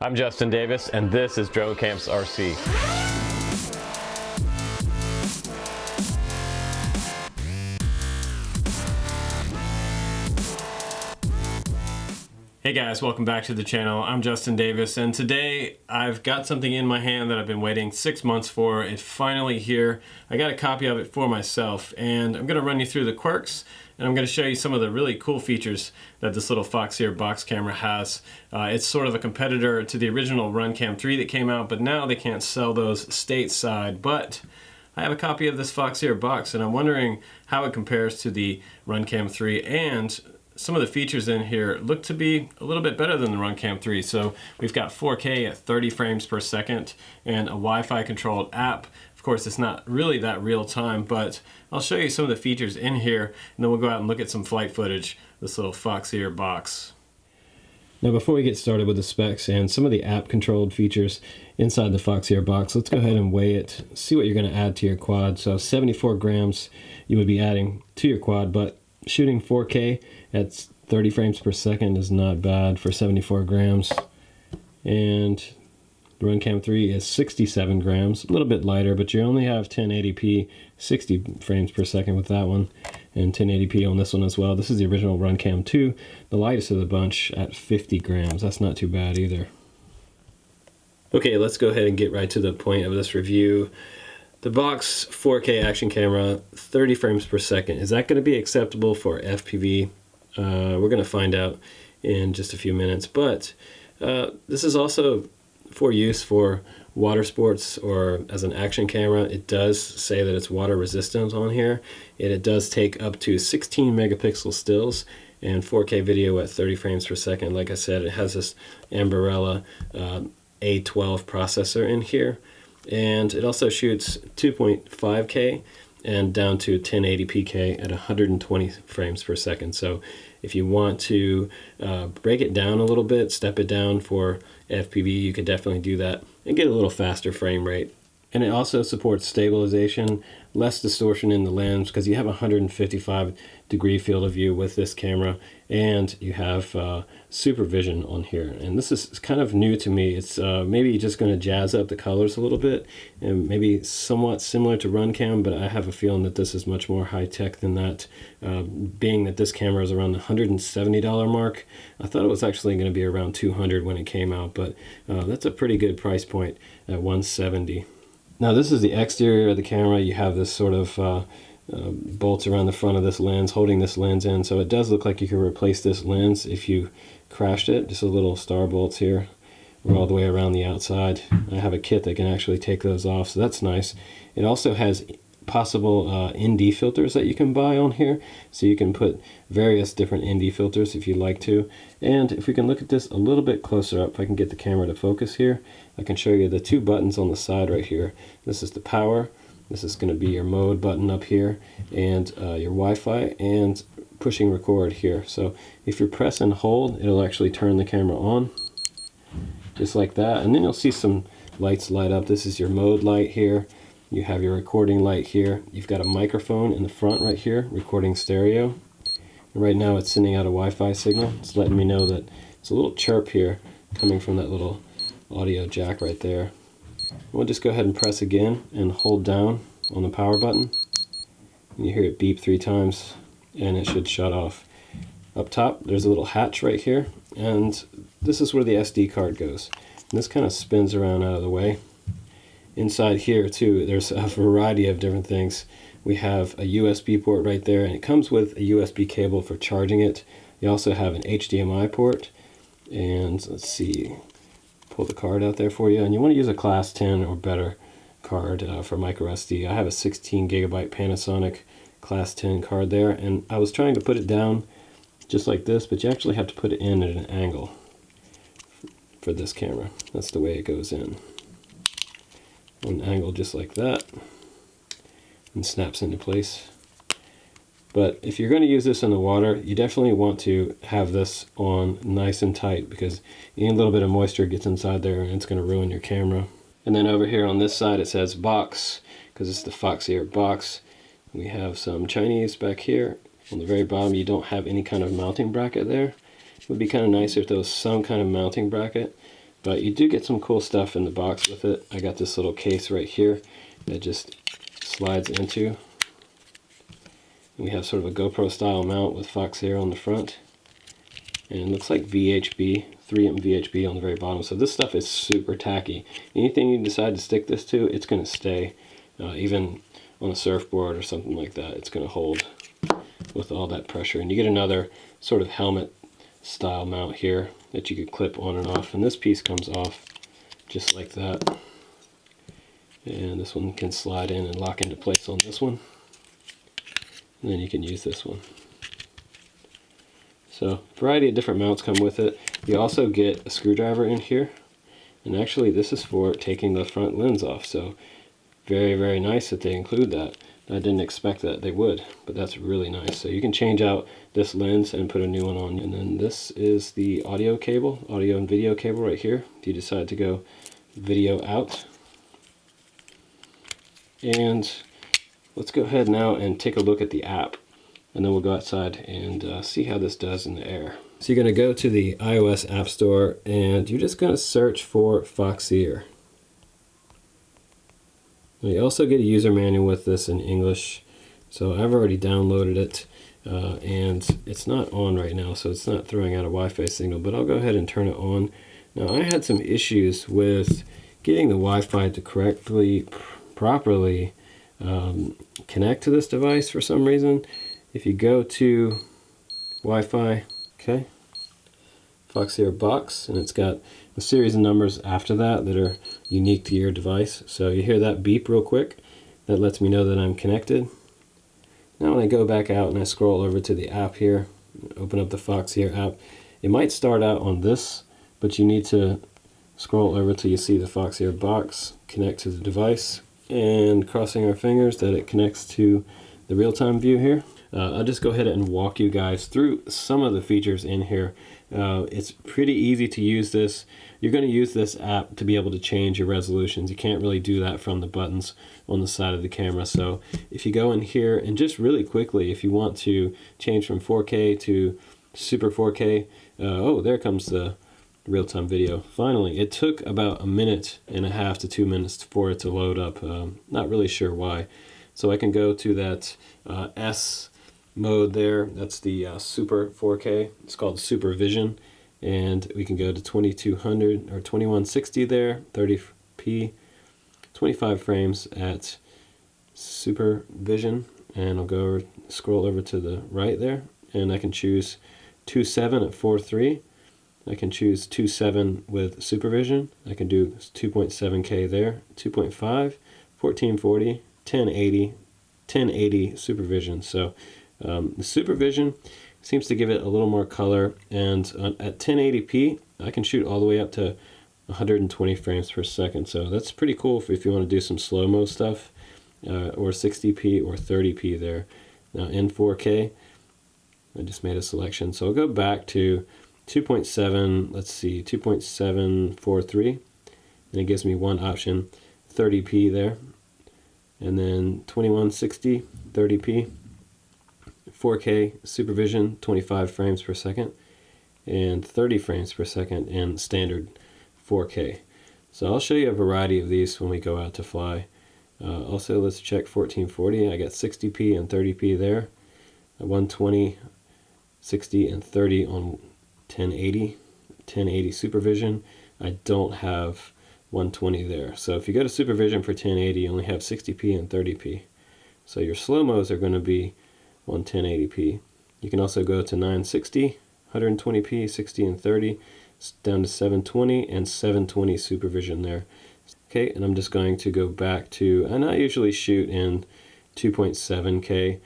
I'm Justin Davis, and this is Drone Camps RC. Hey guys, welcome back to the channel. I'm Justin Davis, and today I've got something in my hand that I've been waiting 6 months for. It's finally here. I got a copy of it for myself, and I'm going to run you through the quirks, and I'm going to show you some of the really cool features that this little Foxeer Box camera has. It's sort of a competitor to the original Runcam 3 that came out, but now they can't sell those stateside. But I have a copy of this Foxeer Box, and I'm wondering how it compares to the Runcam 3, and some of the features in here look to be a little bit better than the Runcam 3. So we've got 4K at 30 frames per second and a Wi-Fi controlled app. Of course, it's not really that real time, but I'll show you some of the features in here, and then we'll go out and look at some flight footage of this little Foxeer Box. Now before we get started with the specs and some of the app controlled features inside the Foxeer Box, let's go ahead and weigh it, see what you're going to add to your quad. So 74 grams you would be adding to your quad, but shooting 4K at 30 frames per second is not bad for 74 grams. And the Runcam 3 is 67 grams, a little bit lighter, but you only have 1080p 60 frames per second with that one, and 1080p on this one as well. This is the original Runcam 2, the lightest of the bunch at 50 grams. That's not too bad either. Okay, let's go ahead and get right to the point of this review. The Box 4K action camera, 30 frames per second. Is that going to be acceptable for FPV? We're going to find out in just a few minutes. But this is also for use for water sports or as an action camera. It does say that it's water resistant on here. And it does take up to 16 megapixel stills and 4K video at 30 frames per second. Like I said, it has this Ambarella A12 processor in here. And it also shoots 2.5K and down to 1080pk at 120 frames per second. So if you want to break it down a little bit, step it down for FPV, you could definitely do that and get a little faster frame rate. And it also supports stabilization, less distortion in the lens, because you have a 155-degree field of view with this camera, and you have supervision on here. And this is kind of new to me. It's maybe just going to jazz up the colors a little bit, and maybe somewhat similar to Runcam, but I have a feeling that this is much more high-tech than that, being that this camera is around the $170 mark. I thought it was actually going to be around $200 when it came out, but that's a pretty good price point at $170. Now this is the exterior of the camera. You have this sort of bolts around the front of this lens, holding this lens in. So it does look like you can replace this lens if you crashed it. Just a little star bolts here. We're all the way around the outside. I have a kit that can actually take those off, so that's nice. It also has possible ND filters that you can buy on here, so you can put various different ND filters if you'd like to. And if we can look at this a little bit closer up, if I can get the camera to focus here, I can show you the two buttons on the side right here. This is the power, this is going to be your mode button up here, and your Wi-Fi, and pushing record here. So if you press and hold, it'll actually turn the camera on just like that, and then you'll see some lights light up. This is your mode light here. You have your recording light here. You've got a microphone in the front right here, recording stereo. And right now it's sending out a Wi-Fi signal. It's letting me know that it's a little chirp here coming from that little audio jack right there. We'll just go ahead and press again and hold down on the power button. And you hear it beep 3 times and it should shut off. Up top there's a little hatch right here, and this is where the SD card goes. And this kind of spins around out of the way. Inside here too, there's a variety of different things. We have a USB port right there, and it comes with a USB cable for charging it. You also have an HDMI port, and let's see, pull the card out there for you. And you want to use a class 10 or better card for micro SD. I have a 16 gigabyte Panasonic class 10 card there, and I was trying to put it down just like this, but you actually have to put it in at an angle for this camera. That's the way it goes in. An angle just like that, and snaps into place. But if you're going to use this in the water, you definitely want to have this on nice and tight, because any little bit of moisture gets inside there and it's going to ruin your camera. And then over here on this side it says Box, because it's the Foxeer Box. We have some Chinese back here. On the very bottom you don't have any kind of mounting bracket there. It would be kind of nice if there was some kind of mounting bracket. But you do get some cool stuff in the box with it. I got this little case right here that just slides into. We have sort of a GoPro style mount with Foxeer on the front. And it looks like VHB, 3M VHB on the very bottom. So this stuff is super tacky. Anything you decide to stick this to, it's going to stay. Even on a surfboard or something like that, it's going to hold with all that pressure. And you get another sort of helmet style mount here that you could clip on and off. And this piece comes off just like that. And this one can slide in and lock into place on this one. And then you can use this one. So, a variety of different mounts come with it. You also get a screwdriver in here. And actually this is for taking the front lens off. So, very, very nice that they include that. I didn't expect that they would, but that's really nice. So you can change out this lens and put a new one on. And then this is the audio cable, audio and video cable right here. If you decide to go video out. And let's go ahead now and take a look at the app. And then we'll go outside and see how this does in the air. So you're going to go to the iOS App Store and you're just going to search for Foxeer. You also get a user manual with this in English. So I've already downloaded it and it's not on right now, so it's not throwing out a Wi-Fi signal, but I'll go ahead and turn it on. Now I had some issues with getting the Wi-Fi to properly connect to this device for some reason. If you go to Wi-Fi, okay, Foxeer Box, and it's got a series of numbers after that that are unique to your device. So you hear that beep real quick. That lets me know that I'm connected. Now when I go back out and I scroll over to the app here, open up the Foxeer app, it might start out on this, but you need to scroll over till you see the Foxeer Box, connect to the device, and crossing our fingers that it connects to the real-time view here. I'll just go ahead and walk you guys through some of the features in here. It's pretty easy to use this. You're going to use this app to be able to change your resolutions. You can't really do that from the buttons on the side of the camera. So if you go in here and just really quickly, if you want to change from 4K to Super 4K, oh, there comes the real-time video. Finally, it took about 1.5 to 2 minutes for it to load up. Not really sure why. So I can go to that S mode there. That's the Super 4K. It's called Super Vision. And we can go to 2200 or 2160 there, 30p, 25 frames at Super Vision. And I'll go over, scroll over to the right there. And I can choose 2.7 at 4.3. I can choose 2.7 with Supervision. I can do 2.7K there, 2.5, 1440, 1080 Supervision. So the Supervision seems to give it a little more color, and at 1080p I can shoot all the way up to 120 frames per second. So that's pretty cool if you want to do some slow-mo stuff, or 60p or 30p there. Now in 4K, I just made a selection. So I'll go back to 2.7, let's see, 2.743, and it gives me one option, 30p there, and then 2160, 30p, 4K Supervision, 25 frames per second, and 30 frames per second in standard 4K. So I'll show you a variety of these when we go out to fly. Also, let's check 1440. I got 60p and 30p there, 120, 60, and 30 on 1080 Supervision. I don't have 120 there. So if you go to Supervision for 1080, you only have 60p and 30p. So your slow-mos are going to be on 1080p. You can also go to 960, 120p, 60 and 30, down to 720 and 720 Supervision there. Okay, and I'm just going to go back to, and I usually shoot in 2.7K,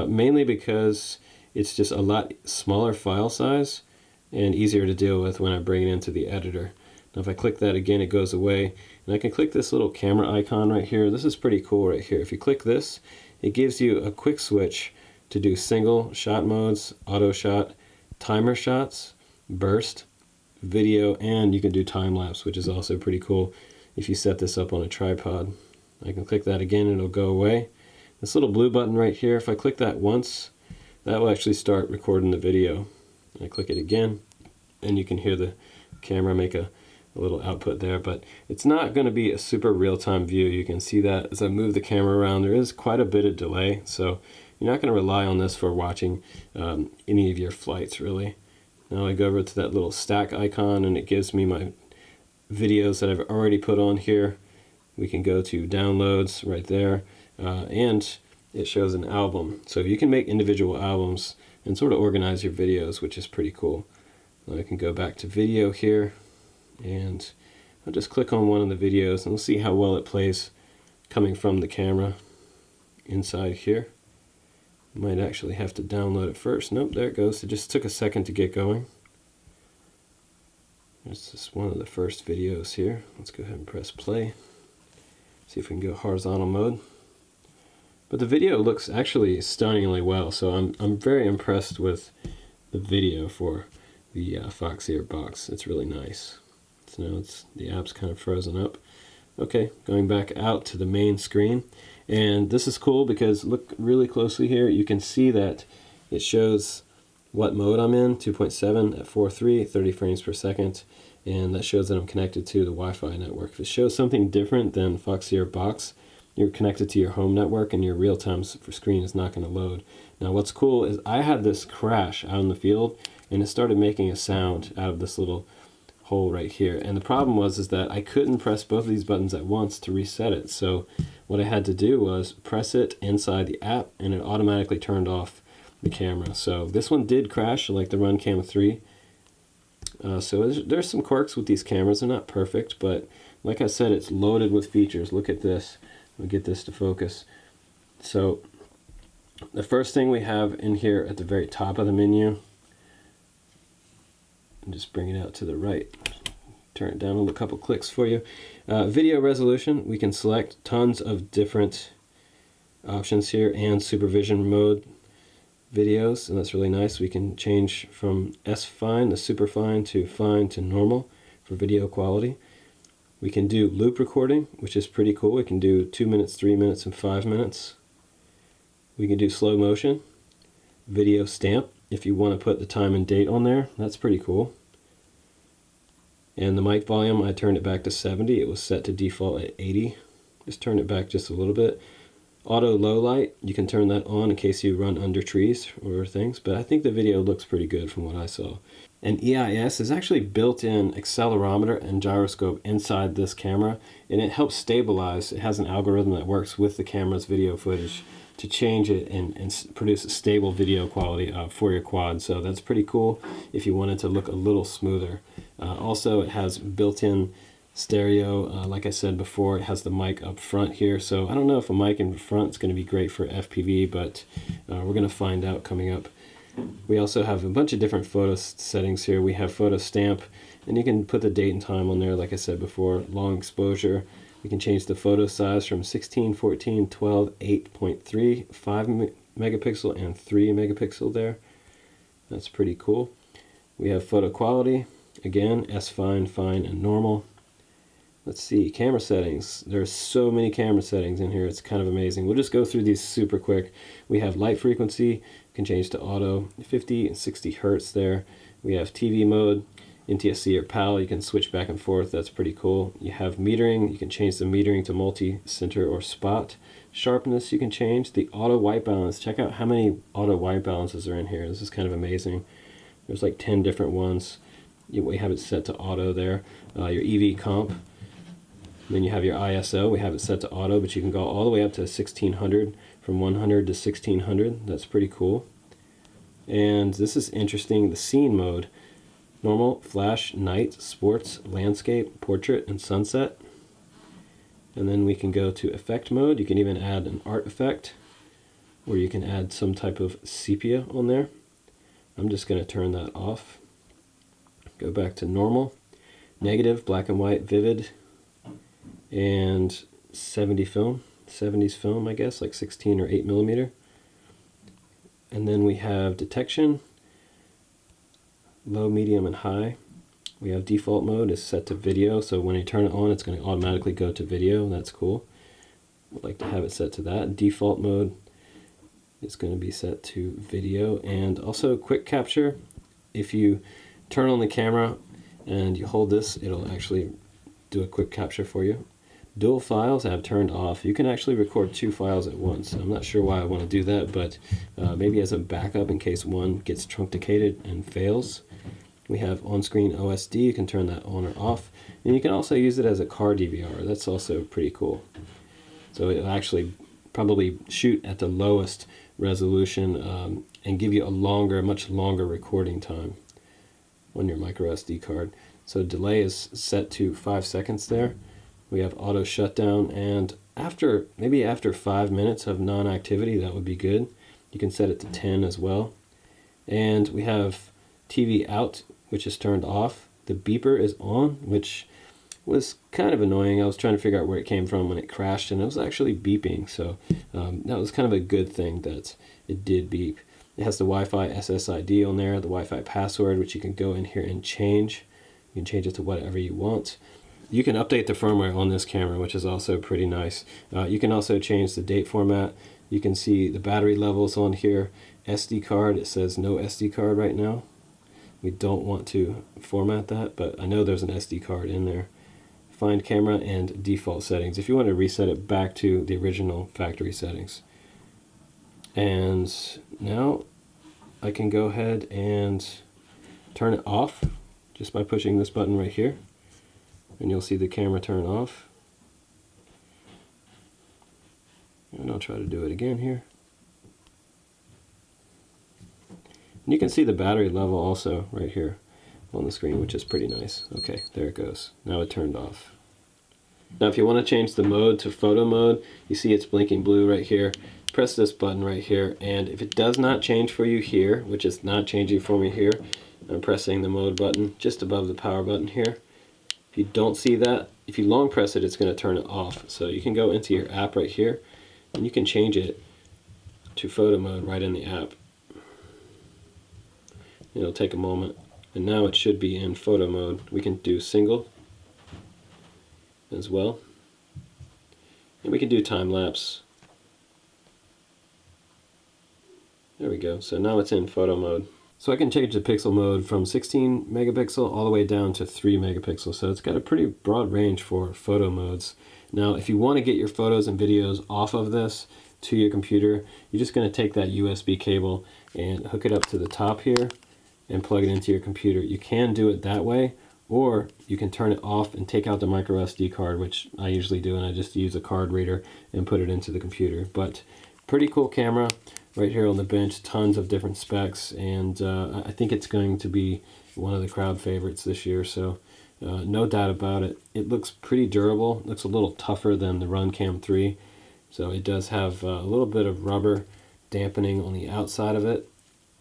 mainly because it's just a lot smaller file size and easier to deal with when I bring it into the editor. Now if I click that again, it goes away, and I can click this little camera icon right here. This is pretty cool right here. If you click this, it gives you a quick switch to do single shot modes, auto shot, timer shots, burst, video, and you can do time lapse, which is also pretty cool if you set this up on a tripod. I can click that again and it'll go away. This little blue button right here, if I click that once, that will actually start recording the video. I click it again and you can hear the camera make a a little output there, but it's not going to be a super real-time view. You can see that as I move the camera around, there is quite a bit of delay, so you're not going to rely on this for watching any of your flights, really. Now I go over to that little stack icon, and it gives me my videos that I've already put on here. We can go to downloads right there, and it shows an album. So you can make individual albums and sort of organize your videos, which is pretty cool. I can go back to video here, and I'll just click on one of the videos, and we'll see how well it plays coming from the camera inside here. Might actually have to download it first. Nope, there it goes. It just took a second to get going. There's just one of the first videos here. Let's go ahead and press play. See if we can go horizontal mode. But the video looks actually stunningly well, so I'm very impressed with the video for the Foxeer Box. It's really nice. So now the app's kind of frozen up. Okay, going back out to the main screen. And this is cool because look really closely here. You can see that it shows what mode I'm in, 2.7 at 4.3, 30 frames per second. And that shows that I'm connected to the Wi-Fi network. If it shows something different than Foxeer Box, you're connected to your home network and your real-time screen is not going to load. Now what's cool is I had this crash out in the field, and it started making a sound out of this little hole right here. And the problem was that I couldn't press both of these buttons at once to reset it. So what I had to do was press it inside the app, and it automatically turned off the camera. So this one did crash like the Runcam 3. So there's some quirks with these cameras. They're not perfect, but like I said, it's loaded with features. Look at this. We'll get this to focus. So the first thing we have in here at the very top of the menu, and just bring it out to the right, turn it down a couple clicks for you. Video resolution, we can select tons of different options here, and supervision mode videos, and that's really nice. We can change from S-Fine, the super fine, to normal for video quality. We can do loop recording, which is pretty cool. We can do 2 minutes, 3 minutes, and 5 minutes. We can do slow motion, video stamp, if you want to put the time and date on there. That's pretty cool. And the mic volume, I turned it back to 70. It was set to default at 80. Just turn it back just a little bit. Auto low light, you can turn that on in case you run under trees or things, but I think the video looks pretty good from what I saw. And EIS is actually built-in accelerometer and gyroscope inside this camera, and it helps stabilize. It has an algorithm that works with the camera's video footage to change it and produce a stable video quality for your quad. So that's pretty cool if you want it to look a little smoother. Also, it has built-in stereo. Like I said before, it has the mic up front here. So I don't know if a mic in front is going to be great for FPV, but we're going to find out coming up. We also have a bunch of different photo settings here. We have photo stamp, and you can put the date and time on there, like I said before. Long exposure. We can change the photo size from 16, 14, 12, 8.3, 5 megapixel, and 3 megapixel there. That's pretty cool. We have photo quality. Again, S-Fine, Fine, and Normal. Let's see, camera settings. There's so many camera settings in here. It's kind of amazing. We'll just go through these super quick. We have light frequency. Can change to auto, 50 and 60 hertz there. We have TV mode, NTSC or PAL. You can switch back and forth. That's pretty cool. You have metering. You can change the metering to multi-center or spot. Sharpness you can change. The auto white balance. Check out how many auto white balances are in here. This is kind of amazing. There's like 10 different ones. We have it set to auto there. Your EV comp. Then you have your ISO. We have it set to auto, but you can go all the way up to 1600, from 100 to 1600. That's pretty cool. And this is interesting, the scene mode. Normal, flash, night, sports, landscape, portrait, and sunset. And then we can go to effect mode. You can even add an art effect, or you can add some type of sepia on there. I'm just going to turn that off. Go back to normal. Negative, black and white, vivid, and 70s film, I guess, like 16 or 8 millimeter. And then we have detection, low, medium, and high. We have default mode is set to video, so when you turn it on, it's going to automatically go to video. That's cool. I'd like to have it set to that. Default mode is going to be set to video, and also quick capture. If you turn on the camera and you hold this, it'll actually do a quick capture for you. Dual files I have turned off. You can actually record 2 files at once. I'm not sure why I want to do that, but maybe as a backup in case one gets truncated and fails. We have on-screen OSD. You can turn that on or off. And you can also use it as a car DVR. That's also pretty cool. So it'll actually probably shoot at the lowest resolution and give you a much longer recording time on your micro SD card. So delay is set to 5 seconds there. We have auto shutdown, and maybe after 5 minutes of non-activity, that would be good. You can set it to 10 as well. And we have TV out, which is turned off. The beeper is on, which was kind of annoying. I was trying to figure out where it came from when it crashed, and it was actually beeping. So that was kind of a good thing that it did beep. It has the Wi-Fi SSID on there, the Wi-Fi password, which you can go in here and change. You can change it to whatever you want. You can update the firmware on this camera, which is also pretty nice. You can also change the date format. You can see the battery levels on here. SD card, it says no SD card right now. We don't want to format that, but I know there's an SD card in there. Find camera and default settings, if you want to reset it back to the original factory settings. And now I can go ahead and turn it off just by pushing this button right here. And you'll see the camera turn off. And I'll try to do it again here. And you can see the battery level also right here on the screen, which is pretty nice. Okay, there it goes. Now it turned off. Now if you want to change the mode to photo mode, you see it's blinking blue right here. Press this button right here, and if it does not change for you here, which is not changing for me here, I'm pressing the mode button just above the power button here. If you don't see that, if you long press it, it's going to turn it off. So you can go into your app right here, and you can change it to photo mode right in the app. It'll take a moment, and now it should be in photo mode. We can do single as well, and we can do time lapse. There we go. So now it's in photo mode. So I can change the pixel mode from 16 megapixel all the way down to 3 megapixels. So it's got a pretty broad range for photo modes. Now, if you want to get your photos and videos off of this to your computer, you're just going to take that USB cable and hook it up to the top here and plug it into your computer. You can do it that way, or you can turn it off and take out the micro SD card, which I usually do, and I just use a card reader and put it into the computer. But pretty cool camera. Right here on the bench, tons of different specs, and I think it's going to be one of the crowd favorites this year, so no doubt about it. It looks pretty durable, looks a little tougher than the Runcam 3, so it does have a little bit of rubber dampening on the outside of it,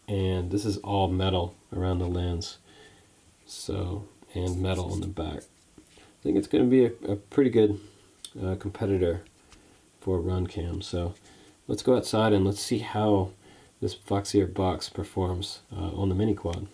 and this is all metal around the lens, so, and metal on the back. I think it's going to be a pretty good competitor for Runcam, so let's go outside and let's see how this Foxeer Box performs on the mini quad.